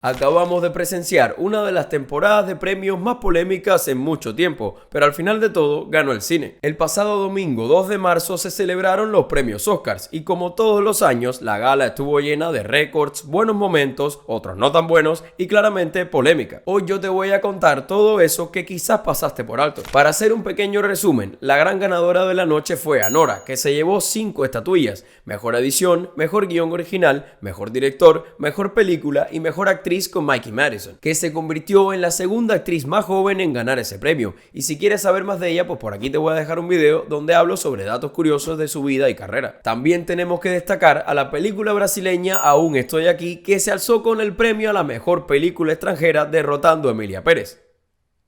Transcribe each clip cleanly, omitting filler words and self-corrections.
Acabamos de presenciar una de las temporadas de premios más polémicas en mucho tiempo, pero al final de todo ganó el cine. El pasado domingo 2 de marzo se celebraron los premios Oscars y como todos los años la gala estuvo llena de récords, buenos momentos, otros no tan buenos y claramente polémica. Hoy yo te voy a contar todo eso que quizás pasaste por alto. Para hacer un pequeño resumen, la gran ganadora de la noche fue Anora, que se llevó 5 estatuillas: mejor edición, mejor guión original, mejor director, mejor película y mejor actriz con Mikey Madison, que se convirtió en la segunda actriz más joven en ganar ese premio. Y si quieres saber más de ella, pues por aquí te voy a dejar un video donde hablo sobre datos curiosos de su vida y carrera. También tenemos que destacar a la película brasileña Aún Estoy Aquí, que se alzó con el premio a la mejor película extranjera derrotando a Emilia Pérez.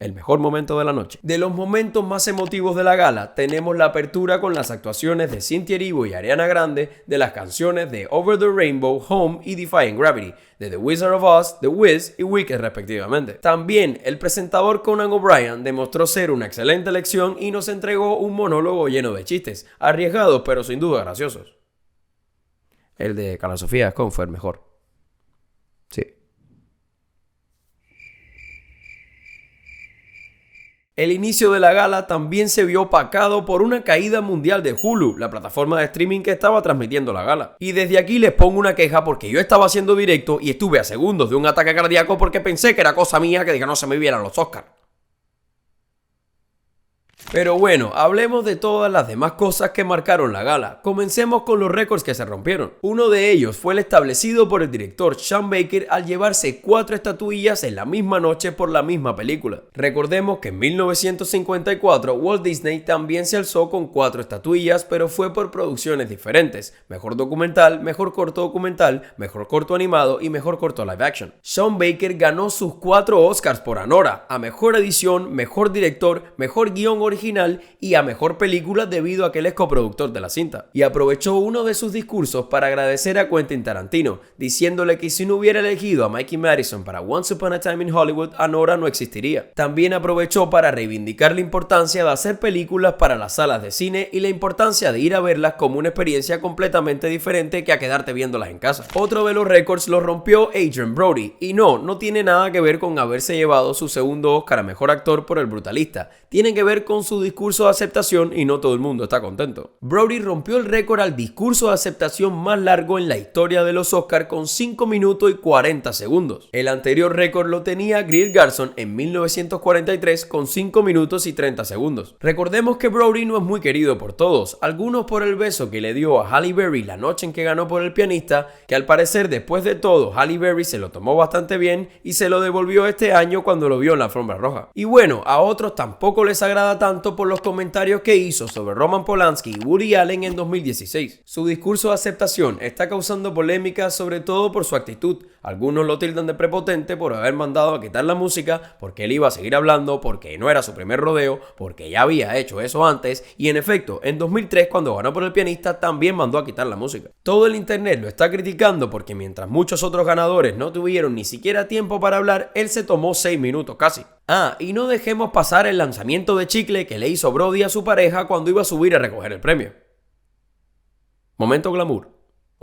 El mejor momento de la noche. De los momentos más emotivos de la gala, tenemos la apertura con las actuaciones de Cynthia Erivo y Ariana Grande de las canciones de Over the Rainbow, Home y Defying Gravity, de The Wizard of Oz, The Wiz y Wicked respectivamente. También el presentador Conan O'Brien demostró ser una excelente elección y nos entregó un monólogo lleno de chistes, arriesgados pero sin duda graciosos. El de Carla Sofía Ascon fue el mejor. Sí. El inicio de la gala también se vio opacado por una caída mundial de Hulu, la plataforma de streaming que estaba transmitiendo la gala. Y desde aquí les pongo una queja porque yo estaba haciendo directo y estuve a segundos de un ataque cardíaco porque pensé que era cosa mía que no se me vieran los Oscars. Pero bueno, hablemos de todas las demás cosas que marcaron la gala. Comencemos con los récords que se rompieron. Uno de ellos fue el establecido por el director Sean Baker al llevarse 4 estatuillas en la misma noche por la misma película. Recordemos que en 1954 Walt Disney también se alzó con 4 estatuillas, pero fue por producciones diferentes: mejor documental, mejor corto documental, mejor corto animado y mejor corto live action. Sean Baker ganó sus 4 Oscars por Anora, a mejor edición, mejor director, mejor guión original y a mejor película debido a que él es coproductor de la cinta. Y aprovechó uno de sus discursos para agradecer a Quentin Tarantino, diciéndole que si no hubiera elegido a Mikey Madison para Once Upon a Time in Hollywood, Anora no existiría. También aprovechó para reivindicar la importancia de hacer películas para las salas de cine y la importancia de ir a verlas como una experiencia completamente diferente que a quedarte viéndolas en casa. Otro de los récords lo rompió Adrien Brody, y no tiene nada que ver con haberse llevado su segundo Oscar a mejor actor por El Brutalista. Tiene que ver con su discurso de aceptación y no todo el mundo está contento. Brody rompió el récord al discurso de aceptación más largo en la historia de los Oscars con 5 minutos y 40 segundos. El anterior récord lo tenía Greer Garson en 1943 con 5 minutos y 30 segundos. Recordemos que Brody no es muy querido por todos, algunos por el beso que le dio a Halle Berry la noche en que ganó por El Pianista, que al parecer después de todo Halle Berry se lo tomó bastante bien y se lo devolvió este año cuando lo vio en la alfombra roja. Y bueno, a otros tampoco les agrada tanto por los comentarios que hizo sobre Roman Polanski y Woody Allen en 2016. Su discurso de aceptación está causando polémica sobre todo por su actitud. Algunos lo tildan de prepotente por haber mandado a quitar la música, porque él iba a seguir hablando, porque no era su primer rodeo, porque ya había hecho eso antes, y en efecto, en 2003 cuando ganó por El Pianista también mandó a quitar la música. Todo el internet lo está criticando porque mientras muchos otros ganadores no tuvieron ni siquiera tiempo para hablar, él se tomó 6 minutos casi. Y no dejemos pasar el lanzamiento de chicle que le hizo Brody a su pareja cuando iba a subir a recoger el premio. Momento glamour.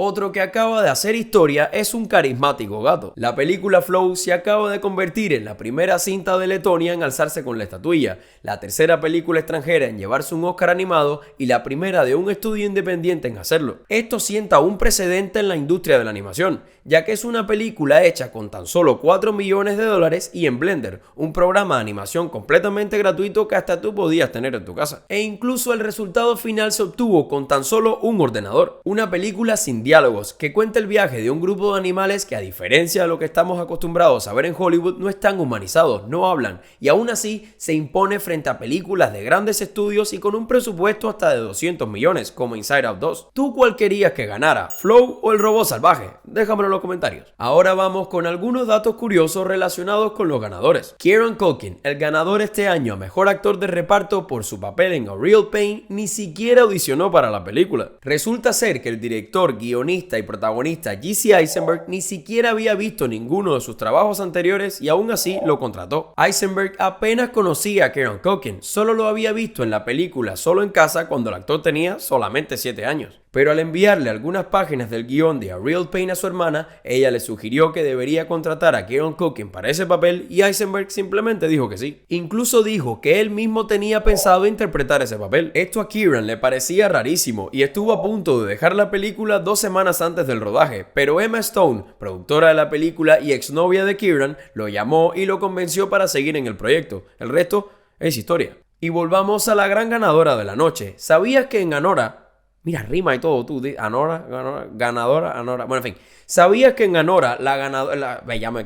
Otro que acaba de hacer historia es un carismático gato. La película Flow se acaba de convertir en la primera cinta de Letonia en alzarse con la estatuilla, la tercera película extranjera en llevarse un Oscar animado y la primera de un estudio independiente en hacerlo. Esto sienta un precedente en la industria de la animación, ya que es una película hecha con tan solo $4 millones y en Blender, un programa de animación completamente gratuito que hasta tú podías tener en tu casa. E incluso el resultado final se obtuvo con tan solo un ordenador. Una película sin diálogos, que cuenta el viaje de un grupo de animales que, a diferencia de lo que estamos acostumbrados a ver en Hollywood, no están humanizados, no hablan, y aún así se impone frente a películas de grandes estudios y con un presupuesto hasta de 200 millones, como Inside Out 2. ¿Tú cuál querías que ganara, Flow o El Robot Salvaje? Déjamelo en los comentarios. Ahora vamos con algunos datos curiosos relacionados con los ganadores. Kieran Culkin, el ganador este año a mejor actor de reparto por su papel en A Real Pain, ni siquiera audicionó para la película. Resulta ser que el director, guionista y protagonista Jesse Eisenberg ni siquiera había visto ninguno de sus trabajos anteriores y aún así lo contrató. Eisenberg apenas conocía a Kieran Culkin, solo lo había visto en la película Solo en Casa cuando el actor tenía solamente 7 años. Pero al enviarle algunas páginas del guión de A Real Pain a su hermana, ella le sugirió que debería contratar a Kieran Culkin para ese papel y Eisenberg simplemente dijo que sí. Incluso dijo que él mismo tenía pensado interpretar ese papel. Esto a Kieran le parecía rarísimo y estuvo a punto de dejar la película 2 semanas antes del rodaje, pero Emma Stone, productora de la película y exnovia de Kieran, lo llamó y lo convenció para seguir en el proyecto. El resto es historia. Y volvamos a la gran ganadora de la noche. ¿Sabías que en Anora... Mira, rima y todo, tú, ganadora, Anora. Bueno, en fin. ¿Sabías que en Anora la ganadora... Ya me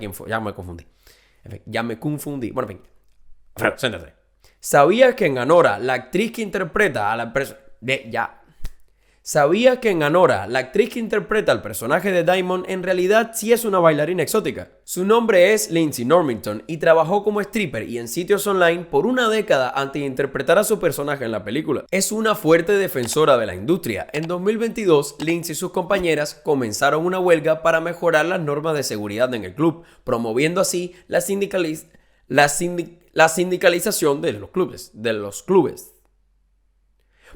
confundí. En fin, ya me confundí. Bueno, en fin. Alfredo, siéntate. ¿Sabías que en Anora la actriz que interpreta a la persona... ¿Sabías que en Anora la actriz que interpreta al personaje de Diamond en realidad sí es una bailarina exótica? Su nombre es Lindsay Normanton y trabajó como stripper y en sitios online por una década antes de interpretar a su personaje en la película. Es una fuerte defensora de la industria. En 2022, Lindsay y sus compañeras comenzaron una huelga para mejorar las normas de seguridad en el club, promoviendo así la sindicalización de los clubes.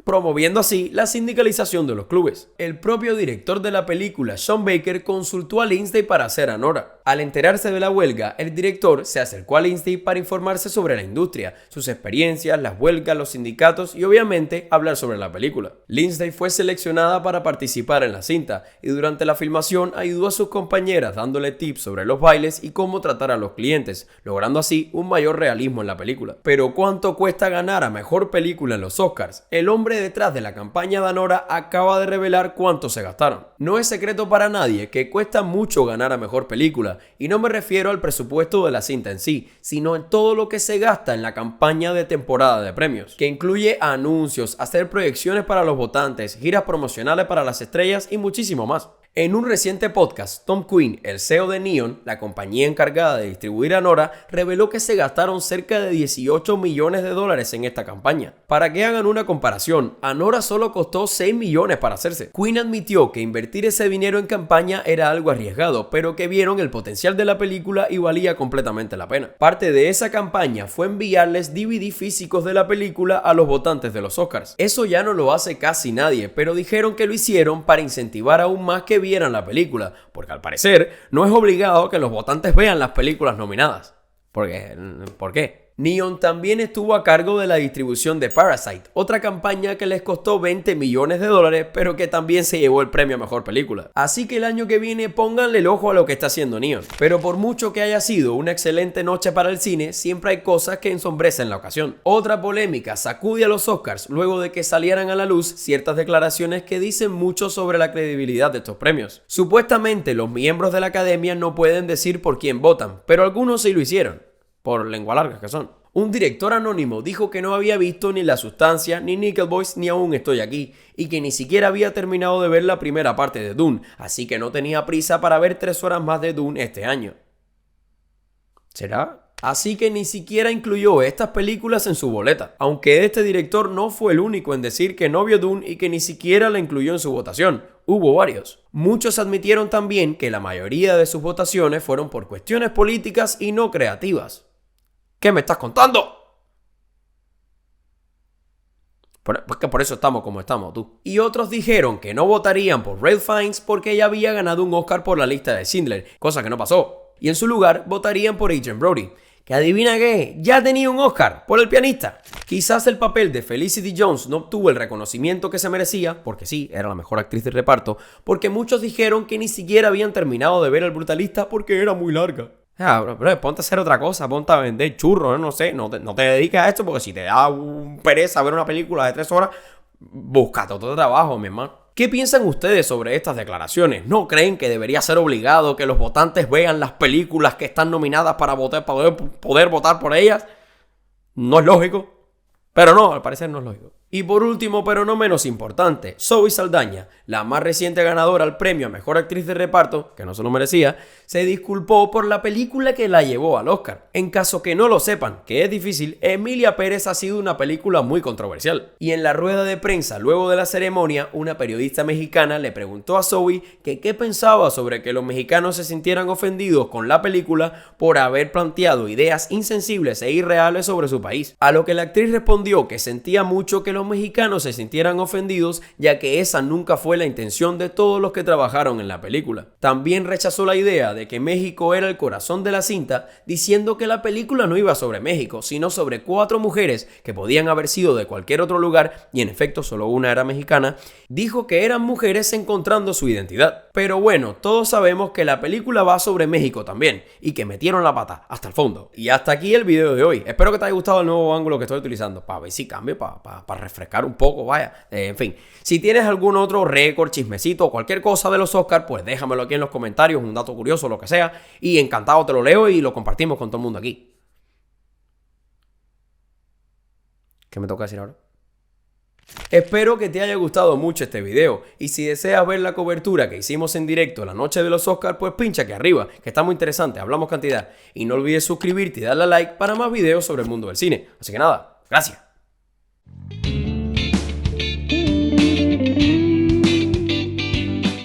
Promoviendo así la sindicalización de los clubes. El propio director de la película, Sean Baker, consultó a Lindsay para hacer Anora. Al enterarse de la huelga, el director se acercó a Lindsay para informarse sobre la industria, sus experiencias, las huelgas, los sindicatos y obviamente hablar sobre la película. Lindsay fue seleccionada para participar en la cinta y durante la filmación ayudó a sus compañeras dándole tips sobre los bailes y cómo tratar a los clientes, logrando así un mayor realismo en la película. Pero ¿cuánto cuesta ganar a mejor película en los Oscars? El hombre detrás de la campaña de Anora acaba de revelar cuánto se gastaron. No es secreto para nadie que cuesta mucho ganar a mejor película, y no me refiero al presupuesto de la cinta en sí, sino en todo lo que se gasta en la campaña de temporada de premios, que incluye anuncios, hacer proyecciones para los votantes, giras promocionales para las estrellas y muchísimo más. En un reciente podcast, Tom Quinn, el CEO de Neon, la compañía encargada de distribuir Anora, reveló que se gastaron cerca de $18 millones en esta campaña. Para que hagan una comparación, Anora solo costó 6 millones para hacerse. Quinn admitió que invertir ese dinero en campaña era algo arriesgado, pero que vieron el potencial de la película y valía completamente la pena. Parte de esa campaña fue enviarles DVD físicos de la película a los votantes de los Oscars. Eso ya no lo hace casi nadie, pero dijeron que lo hicieron para incentivar aún más que vieran la película, porque al parecer no es obligado que los votantes vean las películas nominadas. ¿Por qué? Neon también estuvo a cargo de la distribución de Parasite, otra campaña que les costó $20 millones, pero que también se llevó el premio a mejor película. Así que el año que viene pónganle el ojo a lo que está haciendo Neon. Pero por mucho que haya sido una excelente noche para el cine, siempre hay cosas que ensombrecen la ocasión. Otra polémica sacude a los Oscars luego de que salieran a la luz ciertas declaraciones que dicen mucho sobre la credibilidad de estos premios. Supuestamente los miembros de la academia no pueden decir por quién votan, pero algunos sí lo hicieron. Por lengua larga que son. Un director anónimo dijo que no había visto ni La Sustancia, ni Nickel Boys, ni Aún Estoy Aquí, y que ni siquiera había terminado de ver la primera parte de Dune, así que no tenía prisa para ver 3 horas más de Dune este año. ¿Será? Así que ni siquiera incluyó estas películas en su boleta, aunque este director no fue el único en decir que no vio Dune y que ni siquiera la incluyó en su votación. Hubo varios. Muchos admitieron también que la mayoría de sus votaciones fueron por cuestiones políticas y no creativas. ¿Qué me estás contando? Porque por eso estamos como estamos, tú. Y otros dijeron que no votarían por Ralph Fiennes porque ella había ganado un Oscar por la lista de Schindler, cosa que no pasó. Y en su lugar votarían por Adrien Brody, que adivina qué, ya tenía un Oscar por El pianista. Quizás el papel de Felicity Jones no obtuvo el reconocimiento que se merecía, porque sí, era la mejor actriz de reparto, porque muchos dijeron que ni siquiera habían terminado de ver El brutalista porque era muy larga. Bro, ponte a hacer otra cosa, ponte a vender churros, no sé, no te dediques a esto porque si te da pereza ver una película de 3 horas, búscate otro trabajo, mi hermano. ¿Qué piensan ustedes sobre estas declaraciones? ¿No creen que debería ser obligado que los votantes vean las películas que están nominadas para poder votar por ellas? ¿No es lógico? Pero no, al parecer no es lógico. Y por último, pero no menos importante, Zoe Saldaña, la más reciente ganadora al premio a Mejor Actriz de Reparto, que no se lo merecía, se disculpó por la película que la llevó al Oscar. En caso que no lo sepan, que es difícil, Emilia Pérez ha sido una película muy controversial. Y en la rueda de prensa luego de la ceremonia, una periodista mexicana le preguntó a Zoe que qué pensaba sobre que los mexicanos se sintieran ofendidos con la película por haber planteado ideas insensibles e irreales sobre su país. A lo que la actriz respondió que sentía mucho que los mexicanos se sintieran ofendidos, ya que esa nunca fue la intención de todos los que trabajaron en la película. También rechazó la idea de que México era el corazón de la cinta, diciendo que la película no iba sobre México, sino sobre 4 mujeres que podían haber sido de cualquier otro lugar, y en efecto solo una era mexicana. Dijo que eran mujeres encontrando su identidad. Pero bueno, todos sabemos que la película va sobre México también, y que metieron la pata hasta el fondo. Y hasta aquí el video de hoy. Espero que te haya gustado el nuevo ángulo que estoy utilizando, para ver si cambio, para refrescar un poco, vaya. En fin, si tienes algún otro récord, chismecito o cualquier cosa de los Oscars, pues déjamelo aquí en los comentarios, un dato curioso, lo que sea, y encantado te lo leo y lo compartimos con todo el mundo aquí. ¿Qué me toca decir ahora? Espero que te haya gustado mucho este video, y si deseas ver la cobertura que hicimos en directo la noche de los Oscars, pues pincha aquí arriba, que está muy interesante, hablamos cantidad, y no olvides suscribirte y darle a like para más videos sobre el mundo del cine. Así que nada, gracias.